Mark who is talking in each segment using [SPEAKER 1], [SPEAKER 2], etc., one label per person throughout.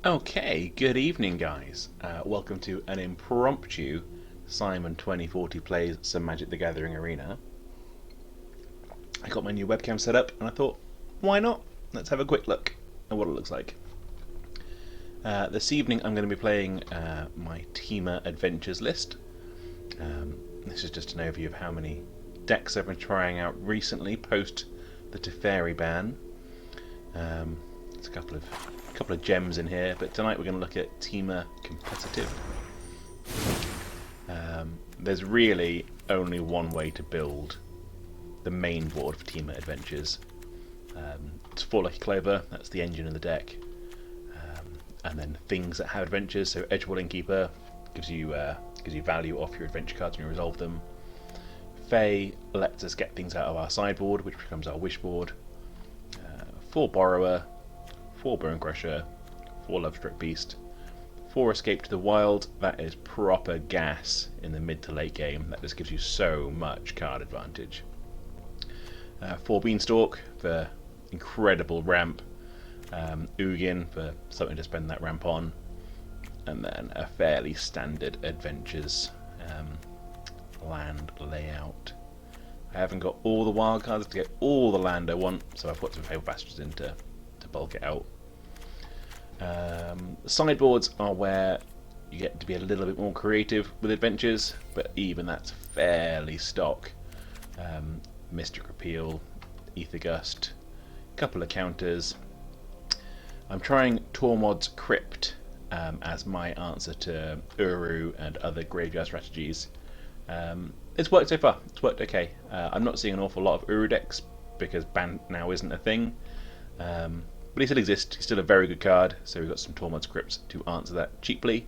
[SPEAKER 1] Okay, good evening, guys. Welcome to an impromptu Cymon 2040 plays some Magic the Gathering arena. I got my new webcam set up and I thought, why not? Let's have a quick look at what it looks like. This evening I'm going to be playing my Temur Adventures list. This is just an overview of how many decks I've been trying out recently post the Teferi ban. There's a couple of gems in here, but tonight we're going to look at Temur Competitive. There's really only one way to build the main board for Temur Adventures. It's 4 Lucky Clover, that's the engine of the deck, and then things that have adventures. So Edgewall Innkeeper gives you value off your adventure cards when you resolve them. Fae lets us get things out of our sideboard, which becomes our wish board. 4 Borrower, 4 Bone Crusher, 4 Lovestruck Beast, 4 Escape to the Wild. That is proper gas in the mid to late game. That just gives you so much card advantage. 4 Beanstalk for incredible ramp. Ugin for something to spend that ramp on. And then a fairly standard Adventures land layout. I haven't got all the wild cards to get all the land I want, so I've put some Fabled Bastards in to bulk it out. Sideboards are where you get to be a little bit more creative with adventures, but even that's fairly stock. Mystic Repeal, Ether Gust, a couple of counters. I'm trying Tormod's Crypt as my answer to Uru and other graveyard strategies. It's worked so far, it's worked okay. I'm not seeing an awful lot of Uru decks because ban now isn't a thing. But he still exists, he's still a very good card, so we've got some Tormod's Crypts to answer that cheaply.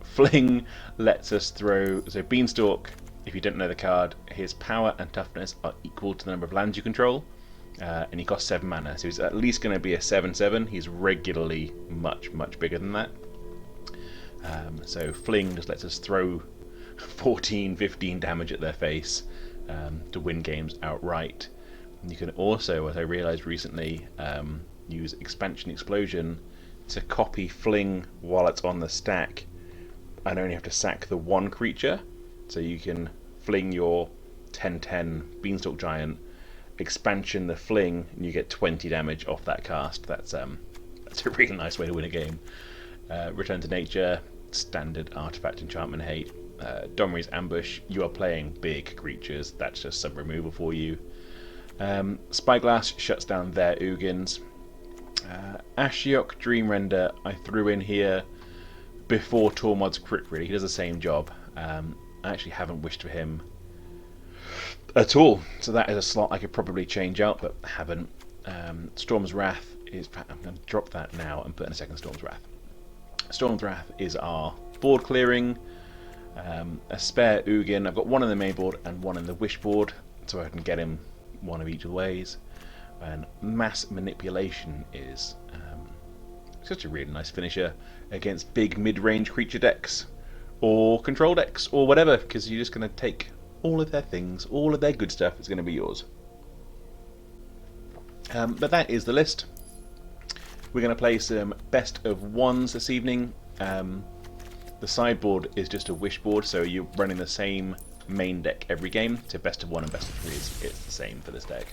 [SPEAKER 1] Fling lets us throw, so Beanstalk, if you don't know the card, his power and toughness are equal to the number of lands you control, and he costs 7 mana, so he's at least going to be a 7/7, he's regularly much bigger than that. So Fling just lets us throw 14-15 damage at their face to win games outright. You can also, as I realised recently, use Expansion Explosion to copy Fling while it's on the stack and only have to sack the one creature. So you can fling your 10/10 Beanstalk Giant, expansion the Fling, and you get 20 damage off that cast. That's a really nice way to win a game. Return to Nature, standard artifact enchantment hate. Domri's Ambush, you are playing big creatures, that's just some removal for you. Spyglass shuts down their Ugins. Ashiok Dreamrender I threw in here before Tormod's Crypt, really. He does the same job. I actually haven't wished for him at all, so that is a slot I could probably change out, but haven't. Storm's Wrath is... I'm going to drop that now and put in a second Storm's Wrath. Storm's Wrath is our board clearing. A spare Ugin. I've got one in the main board and one in the wish board, so I can get him one of each of the ways. And Mass Manipulation is such a really nice finisher against big mid-range creature decks or control decks or whatever, because you're just going to take all of their things, all of their good stuff is going to be yours. But that is the list. We're going to play some best of ones this evening. The sideboard is just a wish board, so you're running the same main deck every game. So best of 1 and best of 3 it's the same for this deck.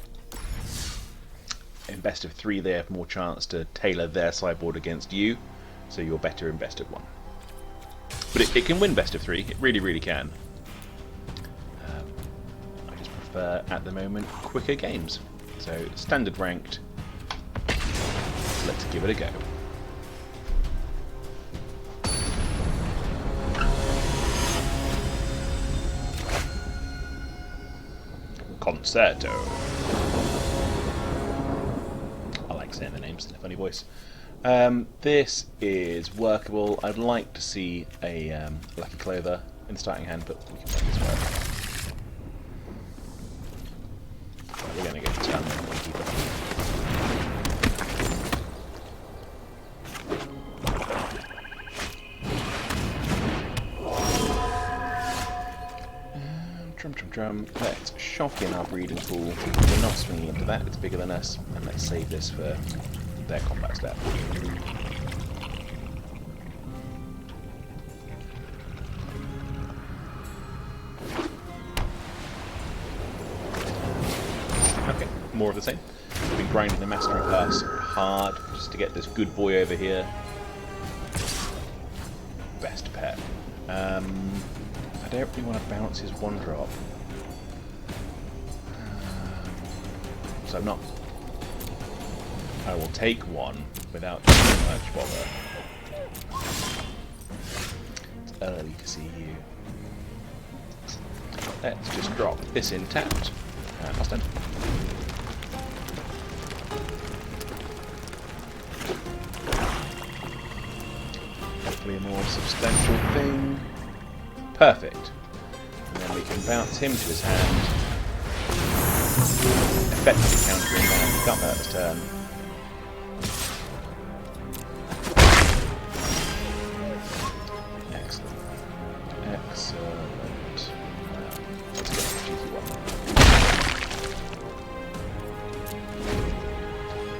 [SPEAKER 1] In best of 3 they have more chance to tailor their sideboard against you, so you're better in best of 1. But it can win best of 3, it really can. I just prefer at the moment quicker games. So standard ranked, let's give it a go. Concerto. I like saying the names in a funny voice. This is workable. I'd like to see a Lucky Clover in the starting hand, but we can make this work. We're going to get Keeper. Let's shock in our breeding pool. We're not swinging into that, it's bigger than us, and let's save this for their combat step. Okay, more of the same. We've been grinding the mastery class hard just to get this good boy over here. Best pet. I don't really want to bounce his one drop. So I'm not. I will take one without too much bother. It's early to see you. Let's just drop this in tapped. Last turn. Hopefully a more substantial thing. Perfect. And then we can bounce him to his hand. Effectively countering that. Can't hurt this turn. Excellent. Excellent. Let's get the cheeky one.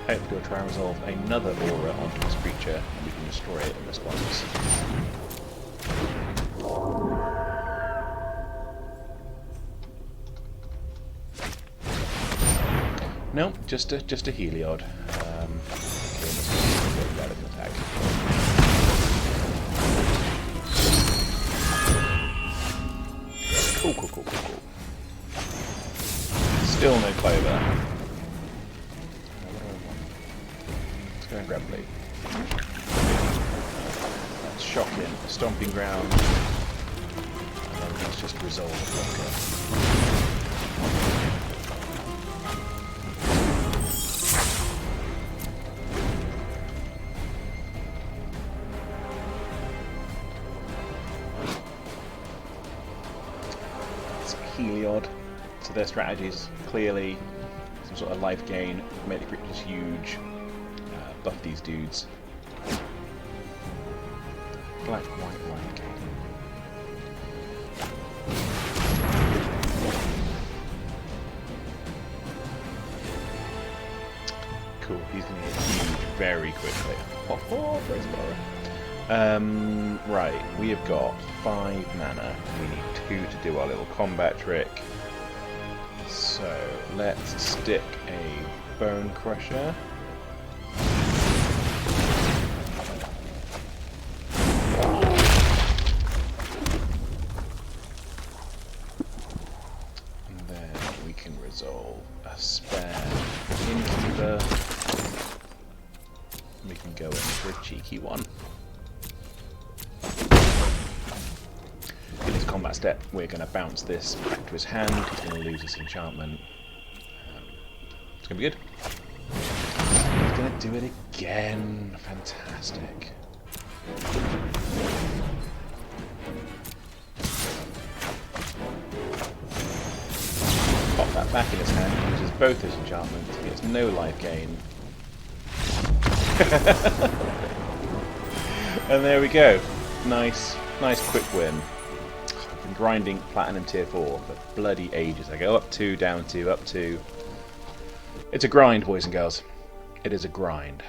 [SPEAKER 1] Hopefully we'll try and resolve another aura onto this creature and we can destroy it in response. No, just a Heliod. Attack. Cool. Still no Clover. Let's go and grab Lee. That's shocking. Stomping ground. And then let's just resolve the blocker. Heliod, so their strategies clearly some sort of life gain, make the creatures huge, buff these dudes. Black, white, life gain. Cool, he's going to get huge very quickly. Praise God. Right, we have got 5 mana. We need 2 to do our little combat trick. So let's stick a Bone Crusher. And then we can resolve a spare Innkeeper. We can go in for a cheeky one. In his combat step, we're going to bounce this back to his hand. He's going to lose his enchantment. It's going to be good. He's going to do it again. Fantastic. Pop that back in his hand. He loses both his enchantments. He gets no life gain. And there we go. Nice quick win. I've been grinding Platinum Tier 4 for bloody ages. I go up 2, down 2, up 2. It's a grind, boys and girls. It is a grind.